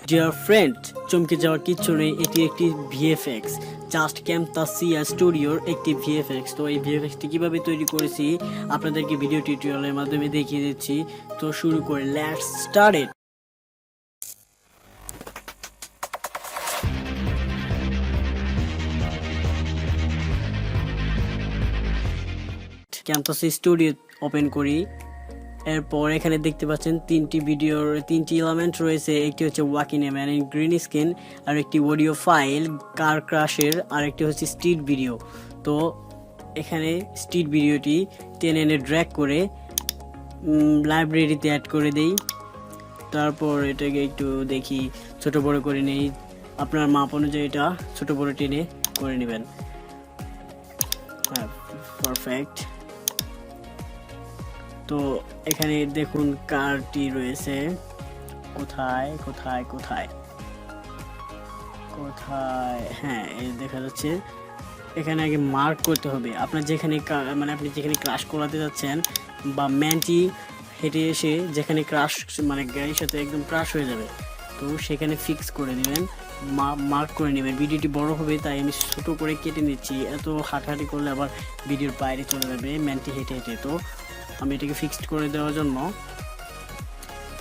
Dear friend, চমকে যাওয়ার কিচ্ছু নেই, এটি একটি ভিএফএক্স, জাস্ট ক্যামতাসিয়া স্টুডিওর একটি ভিএফএক্স। তো এই ভিএফএক্সটি কীভাবে তৈরি করেছি আপনাদেরকে ভিডিও টিউটোরিয়ালের মাধ্যমে দেখিয়ে দিচ্ছি। তো শুরু করে let's start it. ক্যামতাসিয়া studio open করি। এরপর এখানে দেখতে পাচ্ছেন তিনটি এলিমেন্ট রয়েছে। একটি হচ্ছে walking a man in green screen, আর একটি অডিও ফাইল কার ক্রাশের, আর একটি হচ্ছে স্ট্রিট ভিডিও। তো এখানে স্ট্রিট ভিডিওটি টেনে এনে ড্র্যাগ করে লাইব্রেরিতে অ্যাড করে দেই। তারপর এটাকে একটু দেখি ছোট বড় করে নেই, আপনার মাপ অনুযায়ী এটা ছোট বড় টেনে করে নেবেন। হ্যাঁ, পারফেক্ট। তো এখানে দেখুন কারটি রয়েছে, কোথায় কোথায় কোথায় কোথায় হ্যাঁ, এই দেখা যাচ্ছে। এখানে আগে মার্ক করতে হবে আপনার যেখানে আপনি যেখানে ক্রাশ করাতে যাচ্ছেন, বা ম্যানটি হেঁটে এসে যেখানে ক্রাশ গাড়ির সাথে একদম ক্রাশ হয়ে যাবে, তো সেখানে ফিক্স করে নেবেন, মার্ক করে নেবেন। ভিডিওটি বড় হবে তাই আমি ছোটো করে কেটে নিচ্ছি, এত হাঁটাহাঁটি করলে আবার ভিডিওর বাইরে চলে যাবে ম্যানটি হেঁটে হেঁটে। তো আমি এটাকে ফিক্সড করে দেওয়ার জন্য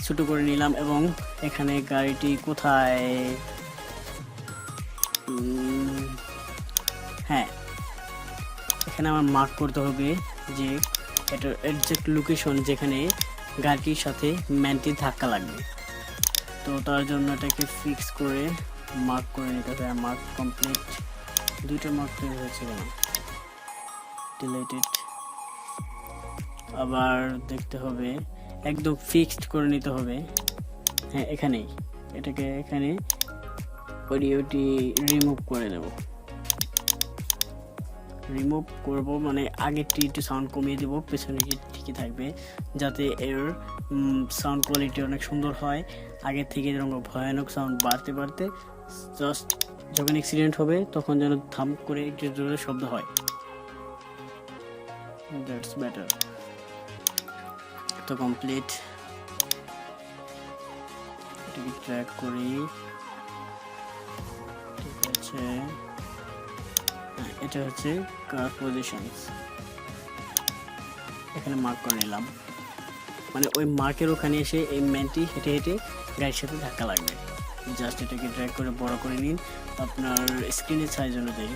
ছোটো করে নিলাম। এবং এখানে গাড়িটি কোথায়, হ্যাঁ, এখানে আমার মার্ক করতে হবে যে এটার এক্সাক্ট লোকেশন যেখানে গাড়িটির সাথে ম্যানটি ধাক্কা লাগবে। তো তার জন্য এটাকে ফিক্স করে মার্ক করে নিতে হবে। Mark complete. দুইটা মার্ক তৈরি হয়েছে কেন, ডিলেটেড। আবার দেখতে হবে, একদম ফিক্সড করে নিতে হবে। হ্যাঁ, এখানেই এটাকে এখানে অডিওটি রিমুভ করে দেব। রিমুভ করব মানে আগেরটি একটু সাউন্ড কমিয়ে দেবো, পেছনেটি ঠিকই থাকবে, যাতে এর সাউন্ড কোয়ালিটি অনেক সুন্দর হয়। আগের থেকে যেরকম ভয়ানক সাউন্ড বাড়তে বাড়তে জাস্ট যখন অ্যাক্সিডেন্ট হবে তখন যেন থাম করে একটু জোরে শব্দ হয়। That's better. তো কমপ্লিট। এটাকে ট্র্যাক করি, ঠিক আছে। এটা হচ্ছে কার পজিশনস, এখানে মার্ক করে নিলাম, মানে ওই মার্কের ওখানে এসে এই ম্যানটি হেঁটে হেঁটে গাড়ির সাথে ধাক্কা লাগবে। জাস্ট এটাকে ড্র্যাগ করে বড় করে নিন আপনার স্ক্রিনের সাইজ অনুযায়ী।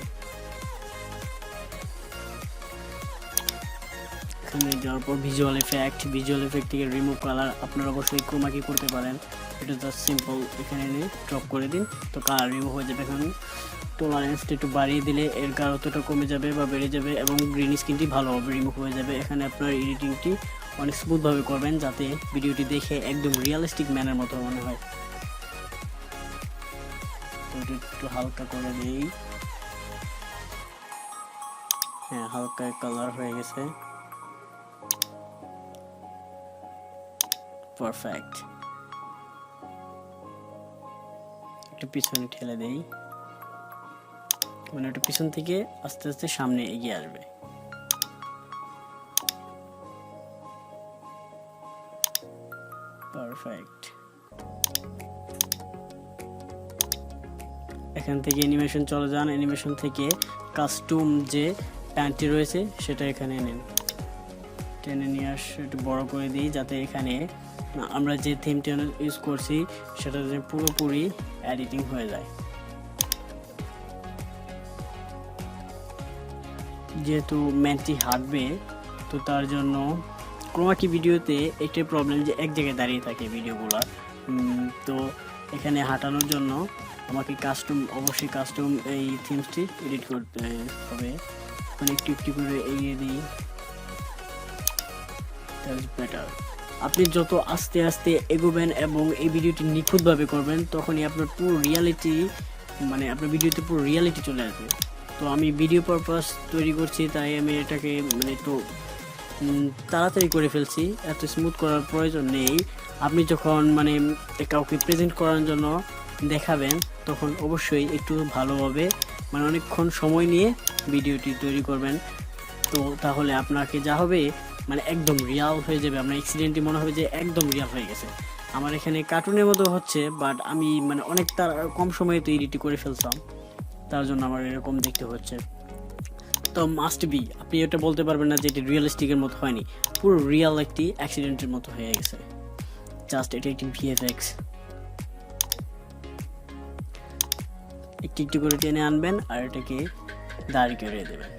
এখানে যাওয়ার পর ভিজুয়াল এফেক্ট থেকে রিমুভ কালার, আপনারা অবশ্যই ক্রোমা কি করতে পারেন, এটা জাস্ট সিম্পল এখানে এনে ড্রপ করে দিন, তো কালার রিমুভ হয়ে যাবে। এখন টলারেন্সটা একটু বাড়িয়ে দিলে এর গাঢ়তাটা কমে যাবে বা বেড়ে যাবে, এবং গ্রিন স্ক্রিনটি ভালোভাবে রিমুভ হয়ে যাবে। এখানে আপনার এডিটিংটি অনেক স্মুথভাবে করবেন যাতে ভিডিওটি দেখে একদম রিয়েলিস্টিক ম্যানের মতো মনে হয়। তো এটা একটু হালকা করে দিই। হ্যাঁ, হালকা কালার হয়ে গেছে, পারফেক্ট। একটু পিছনে ঠেলে দেই, মানে ওটা পিছন থেকে আস্তে আস্তে সামনে এগিয়ে আসবে। পারফেক্ট। এখান থেকে অ্যানিমেশন চলে যান, অ্যানিমেশন থেকে কাস্টম যে প্যান্টটি রয়েছে সেটা এখানে নেন, টেনে নিয়ে একটু বড় করে দিই যাতে এখানে আমরা যে থিমটা ইউজ করছি সেটা যেন পুরোপুরি এডিটিং হয়ে যায়। যেহেতু ম্যানটি হাঁটবে, তো তার জন্য ক্রোমাকি ভিডিওতে একটাই প্রবলেম যে এক জায়গায় দাঁড়িয়ে থাকে ভিডিওগুলো। তো এখানে হাঁটানোর জন্য আমাকে অবশ্যই কাস্টম এই থিমসটি এডিট করতে হবে, মানে একটু একটু করে এগিয়ে দিই, দ্যাটস বেটার। আপনি যত আস্তে আস্তে এগোবেন এবং এই ভিডিওটি নিখুঁতভাবে করবেন, তখনই আপনার পুরো রিয়ালিটি, আপনার ভিডিওতে পুরো রিয়ালিটি চলে আসবে। তো আমি ভিডিও পারপাস তৈরি করছি, তাই আমি এটাকে একটু তাড়াতাড়ি করে ফেলছি, এত স্মুথ করার প্রয়োজন নেই। আপনি যখন কাউকে প্রেজেন্ট করার জন্য দেখাবেন, তখন অবশ্যই একটু ভালোভাবে অনেকক্ষণ সময় নিয়ে ভিডিওটি তৈরি করবেন। তো তাহলে আপনাকে যা হবে, মানে একদম রিয়াল হয়ে যাবে, আপনার অ্যাক্সিডেন্টই মনে হবে যে একদম রিয়াল হয়ে গেছে। আমার এখানে কার্টুনের মতো হচ্ছে, বাট আমি মানে অনেক তার কম সময়ে তো এডিট করে ফেলতাম, তার জন্য আমার এরকম দেখতে হচ্ছে। তো মাস্ট বি আপনি এটা বলতে পারবেন না যে এটি রিয়েলিস্টিকের মতো হয়নি, পুরো রিয়াল একটি অ্যাক্সিডেন্টের মতো হয়ে গেছে। জাস্ট এটা একটি ভিএফএক্স, একটু একটু করে টেনে আনবেন আর এটাকে দাঁড়ি করে দেবেন।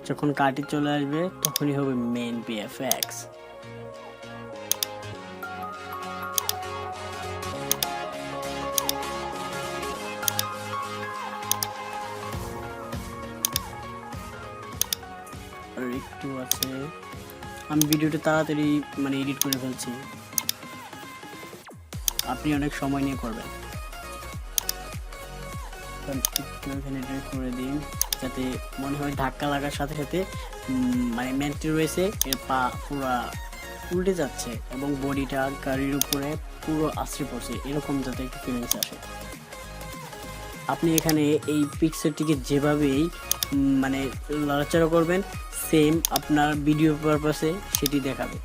যখন কাটি চলে আসবে তখনই হবে মেইন ভিএফএক্স। আর একটু আছে, আমি ভিডিওটা তাড়াতাড়ি মানে এডিট করে ফেলছি, আপনি অনেক সময় নিয়ে করবেন। একটু এখানে ড্রেগ করে দিন যাতে মনে হয় ধাক্কা লাগার সাথে সাথে মানে ম্যানটি রয়েছে এর পা পুরো উল্টে যাচ্ছে এবং বডিটা গাড়ির উপরে পুরো আশ্রয় পড়ছে, এরকম যাতে একটু ফিলিংস আসে। আপনি এখানে এই পিকচারটিকে যেভাবেই মানে লড়াচড়া করবেন সেম আপনার ভিডিও পারপাসে সেটি দেখাবে।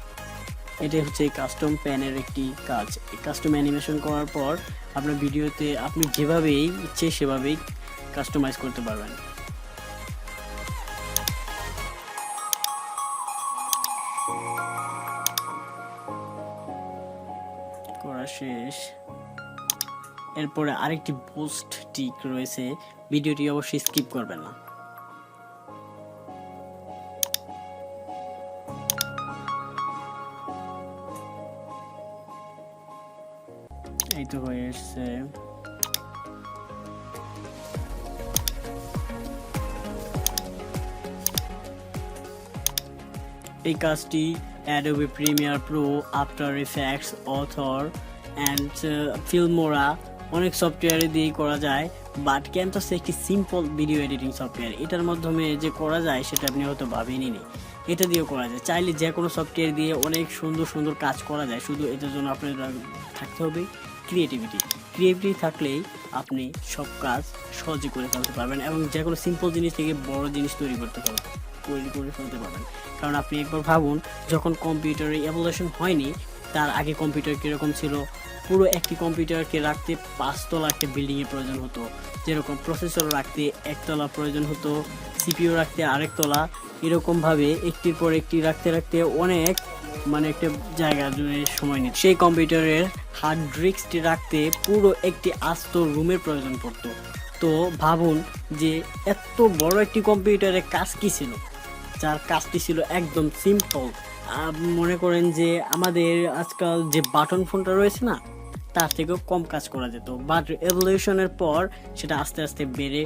এটাই হচ্ছে কাস্টম প্যানের একটি কাজ। এই কাস্টম অ্যানিমেশন করার পর আপনার ভিডিওতে আপনি যেভাবেই ইচ্ছে সেভাবেই কাস্টমাইজ করতে পারবেন। করা শেষ। এরপরে আরেকটি পোস্ট টিক রয়েছে, ভিডিওটি অবশ্যই স্কিপ করবেন না। এই তো হয়ে এসছে। এই কাজটি Adobe Premiere Pro, After Effects, Author and Filmora অনেক সফটওয়্যারে দিয়েই করা যায়, বাট Camtasia একটি সিম্পল ভিডিও এডিটিং সফটওয়্যার, এটার মাধ্যমে যে করা যায় সেটা আপনি হয়তো ভাবেনই নি। এটা দিয়েও করা যায়, চাইলে যে কোনো সফটওয়্যার দিয়ে অনেক সুন্দর সুন্দর কাজ করা যায়, শুধু এটার জন্য আপনার থাকতে হবে ক্রিয়েটিভিটি থাকলেই আপনি সব কাজ সহজে করে ফেলতে পারবেন এবং যে কোনো সিম্পল জিনিস থেকে বড় জিনিস তৈরি করে ফেলতে পারবেন। কারণ আপনি একবার ভাবুন, যখন কম্পিউটারের এভলিউশন হয়নি তার আগে কম্পিউটার কীরকম ছিল। পুরো একটি কম্পিউটারকে রাখতে 5 তলা একটা বিল্ডিংয়ের প্রয়োজন হতো, যেরকম প্রসেসর রাখতে 1 তলা প্রয়োজন হতো, সিপিইউ রাখতে আরেক তলা, এরকমভাবে একটির পর একটি রাখতে রাখতে অনেক মানে একটা জায়গা জুড়ে সময় নিত। সেই কম্পিউটারের হার্ড ডিস্কটি রাখতে পুরো একটি আস্ত রুমের প্রয়োজন পড়তো। তো ভাবুন যে এত বড় একটি কম্পিউটারের কাজ কী ছিল, যার কাজটি ছিল একদম সিম্পল। মনে করেন যে আমাদের আজকাল যে বাটন ফোনটা রয়েছে না, তার থেকেও কম কাজ করা যেত, বাট এভলিউশনের পর সেটা আস্তে আস্তে বেড়ে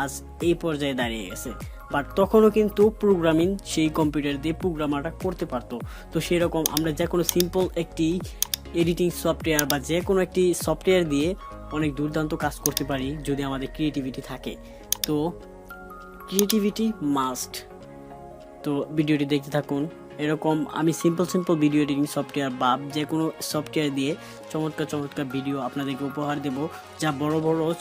আজ এই পর্যায়ে দাঁড়িয়ে গেছে। বাট তখনও কিন্তু প্রোগ্রামিং সেই কম্পিউটার দিয়ে প্রোগ্রামাররা করতে পারতো। তো সেরকম আমরা যে কোনো সিম্পল একটি এডিটিং সফটওয়্যার বা যে কোনো একটি সফটওয়্যার দিয়ে অনেক দুর্দান্ত কাজ করতে পারি যদি আমাদের ক্রিয়েটিভিটি থাকে। তো ক্রিয়েটিভিটি মাস্ট। তো ভিডিওটি দেখতে থাকুন। এরকম আমি সিম্পল ভিডিও এডিটিং সফটওয়্যার বা যে কোনো সফটওয়্যার দিয়ে চমৎকার ভিডিও আপনাদেরকে উপহার দেব, যা বড়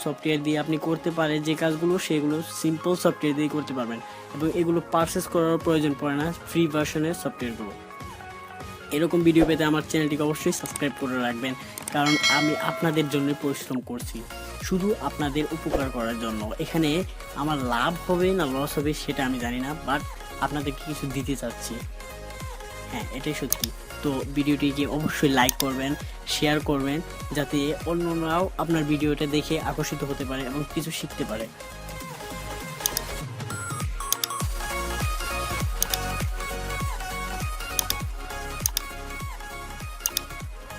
সফটওয়্যার দিয়ে আপনি করতে পারেন যে কাজগুলো, সেগুলো সিম্পল সফটওয়্যার দিয়ে করতে পারবেন এবং এগুলো পারচেস করার প্রয়োজন পড়ে না, ফ্রি ভার্সনের সফটওয়্যারগুলো। এরকম ভিডিও পেতে আমার চ্যানেলটিকে অবশ্যই সাবস্ক্রাইব করে রাখবেন, কারণ আমি আপনাদের জন্য পরিশ্রম করছি, শুধু আপনাদের উপকার করার জন্য। এখানে আমার লাভ হবে না লস হবে সেটা আমি জানি না, বাট আপনাদেরকে কিছু দিতে চাচ্ছি, হ্যাঁ এটাই সত্যি। তো ভিডিওটিকে অবশ্যই লাইক করবেন, শেয়ার করবেন, যাতে অন্যরাও আপনার ভিডিওটা দেখে আকর্ষিত হতে পারে এবং কিছু শিখতে পারে।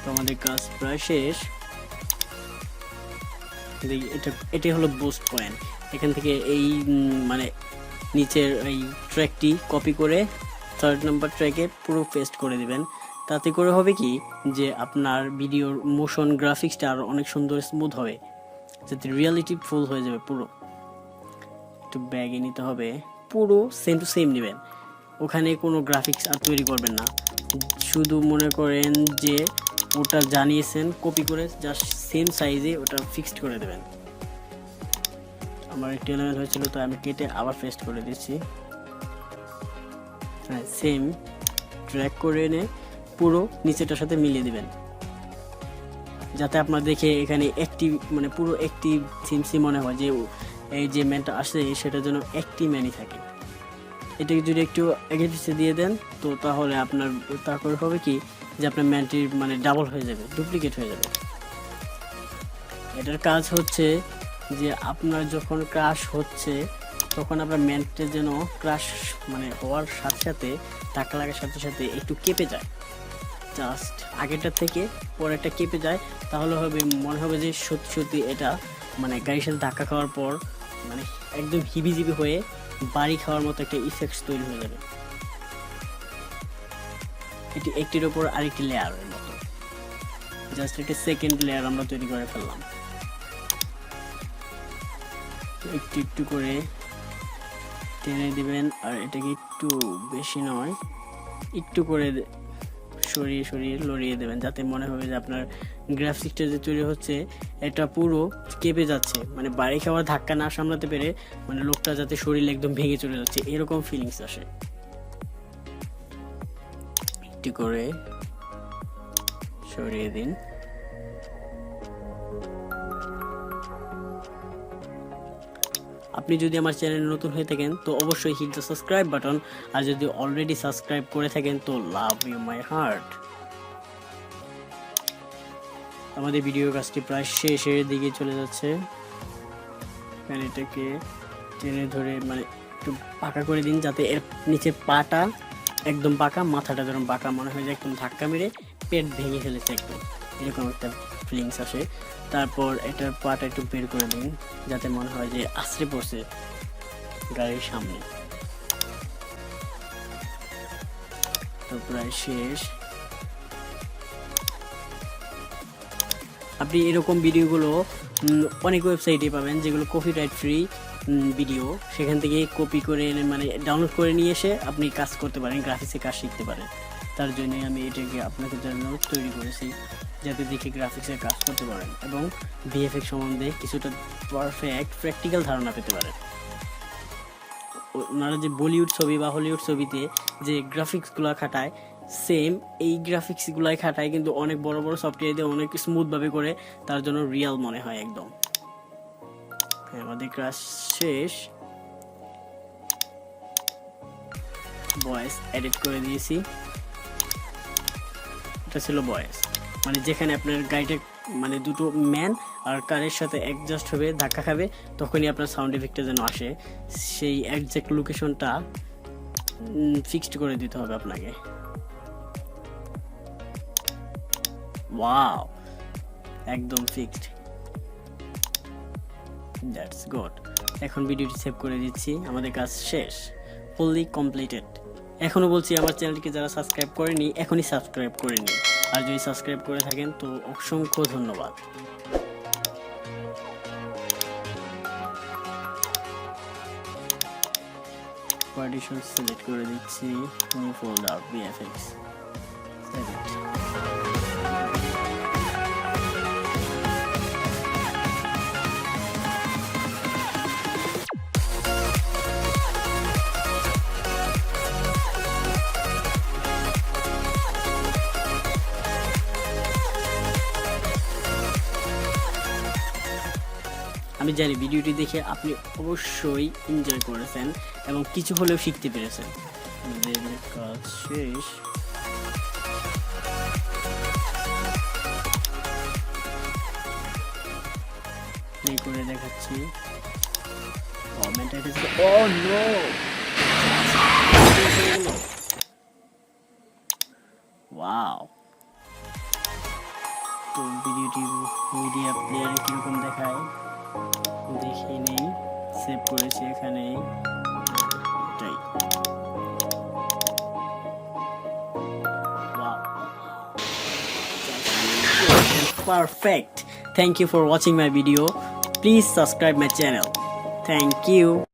তো আমাদের কাজ প্রায় শেষ। এটা হলো বুস্ট পয়েন্ট। এখান থেকে এই মানে নিচের এই ট্র্যাকটি কপি করে 3rd নাম্বার ট্র্যাকে পুরো পেস্ট করে দিবেন। তাতে করে হবে কি যে আপনার ভিডিওর মোশন গ্রাফিক্সটা আরও অনেক সুন্দর স্মুথ হবে, যাতে রিয়ালিটি ফুল হয়ে যাবে পুরো। একটু ব্যাগে নিতে হবে, পুরো সেম টু সেম নেবেন, ওখানে কোনো গ্রাফিক্স আর তৈরি করবেন না, শুধু মনে করেন যে ওটা জানিয়েছেন কপি করে জাস্ট সেম সাইজে ওটা ফিক্সড করে দেবেন। আমার একটু এলোমেলো হয়েছিল, তো আমি কেটে আবার পেস্ট করে দিচ্ছি। হ্যাঁ, সেম ড্র্যাগ করে এনে পুরো নিচেটার সাথে মিলিয়ে দিবেন, যাতে আপনার দেখে এখানে একটি মানে পুরো একটি সিমসি মনে হয় যে এই যে ম্যানটা আসছে সেটা যেন একটি ম্যানই থাকে। এটাকে যদি একটু আগে পিছিয়ে দিয়ে দেন তো তাহলে আপনার তারপরে হবে কি যে আপনার ম্যানটির মানে ডাবল হয়ে যাবে, ডুপ্লিকেট হয়ে যাবে। এটার কাজ হচ্ছে যে আপনার যখন ক্রাশ হচ্ছে তখন আপনার ম্যানটা যেন ক্রাশ মানে হওয়ার সাথে সাথে ধাক্কা লাগার সাথে সাথে একটু কেঁপে যায়, জাস্ট আগেরটা থেকে পরেরটা কেঁপে যায়, তাহলে হবে মনে হবে যে সত্যি সত্যি এটা মানে গাড়ির সাথে ধাক্কা খাওয়ার পর মানে একদম হিবিজিবি হয়ে বাড়ি খাওয়ার মতো একটা ইফেক্টস তৈরি হয়ে যাবে। এটি একটির ওপর আরেকটি লেয়ারের মতো, জাস্ট একটা সেকেন্ড লেয়ার আমরা তৈরি করে ফেললাম। একটু একটু করে টেনে দিবেন, আর এটাকে একটু বেশি নয় একটু করে সরিয়ে সরিয়ে লড়িয়ে দেবেন, যাতে মনে হবে যে আপনার গ্রাফিক্সটা যে তৈরি হচ্ছে এটা পুরো কেঁপে যাচ্ছে, মানে বাড়ি খাওয়ার ধাক্কা না সামলাতে পেরে মানে লোকটা যাতে শরীর একদম ভেঙে চলে যাচ্ছে এরকম ফিলিংস আসে। একটু করে সরিয়ে দিন। আপনি যদি আমার চ্যানেলে নতুন হয়ে থাকেন তো অবশ্যই হিট দ্য সাবস্ক্রাইব বাটন, আর যদি অলরেডি সাবস্ক্রাইব করে থাকেন তো লাভ ইউ মাই হার্ট। আমাদের ভিডিও কাজটি প্রায় শেষের দিকে চলে যাচ্ছে। এটাকে টেনে ধরে মানে একটু পাকা করে দিন, যাতে এর নিচে পাটা একদম পাকা, মাথাটা যেন পাকা মনে হয় যে একদম ধাক্কা মেরে পেট ভেঙে ফেলেছে একদম, এরকম একটা ফিলিংস আসে। তারপর এটার পাটা একটু বের করে দিন, যাতে মনে হয় যে আছড়ে পড়ছে গাড়ির সামনে। তো প্রায় শেষ। আপনি এরকম ভিডিওগুলো অনেক ওয়েবসাইটে পাবেন যেগুলো কপিরাইট ফ্রি ভিডিও, সেখান থেকে কপি করে এনে মানে ডাউনলোড করে নিয়ে এসে আপনি কাজ করতে পারেন, গ্রাফিক্সে কাজ শিখতে পারেন। তার জন্যই আমি এটাকে আপনাদের জন্য তৈরি করেছি, যাতে দেখে গ্রাফিক্সের কাজ করতে পারেন এবং ভিএফএক্স সম্বন্ধে কিছুটা পারফেক্ট প্র্যাকটিক্যাল ধারণা পেতে পারেন। ওনারা যে বলিউড ছবি বা হলিউড ছবিতে যে গ্রাফিক্সগুলো খাটায় সেম এই গ্রাফিক্সগুলাই খাটায়, কিন্তু অনেক বড় বড় সফটওয়্যার দিয়ে অনেক স্মুথভাবে করে, তার জন্য রিয়েল মনে হয় একদম। আমাদের ক্লাস শেষ। ভয়েস এডিট করে দিয়েছি, এটা ছিল ভয়েস মানে যেখানে আপনার গাড়িটা মানে দুটো ম্যান আর কারের সাথে অ্যাডজাস্ট হবে, ধাক্কা খাবে, তখনই আপনার সাউন্ড এফেক্টটা যেন আসে, সেই একজ্যাক্ট লোকেশনটা ফিক্সড করে দিতে হবে আপনাকে। ওয়াও, একদম ফিক্সড, দ্যাটস গুড। এখন ভিডিওটি সেভ করে দিচ্ছি, আমাদের কাজ শেষ, ফুললি কমপ্লিটেড। এখনও বলছি আমার চ্যানেলটিকে যারা সাবস্ক্রাইব করেনি এখনই সাবস্ক্রাইব করে নিন, আর যদি সাবস্ক্রাইব করে থাকেন তো অসংখ্য ধন্যবাদ। পার্টিশন সিলেক্ট করে দিচ্ছি, new folder VFX, save it. আমি জানি ভিডিওটি দেখে আপনি অবশ্যই এনজয় করেছেন এবং কিছু হলেও শিখতে পেরেছেন। কাজ শেষ। প্লে করে দেখাচ্ছি। ওয়াও, তো ভিডিওটি মিডিয়া প্লেয়ারে কিরকম দেখায় দেখে নেই, সেভ করেছি এখানে, এটাই। Perfect. Thank you for watching my video. Please subscribe my channel. Thank you.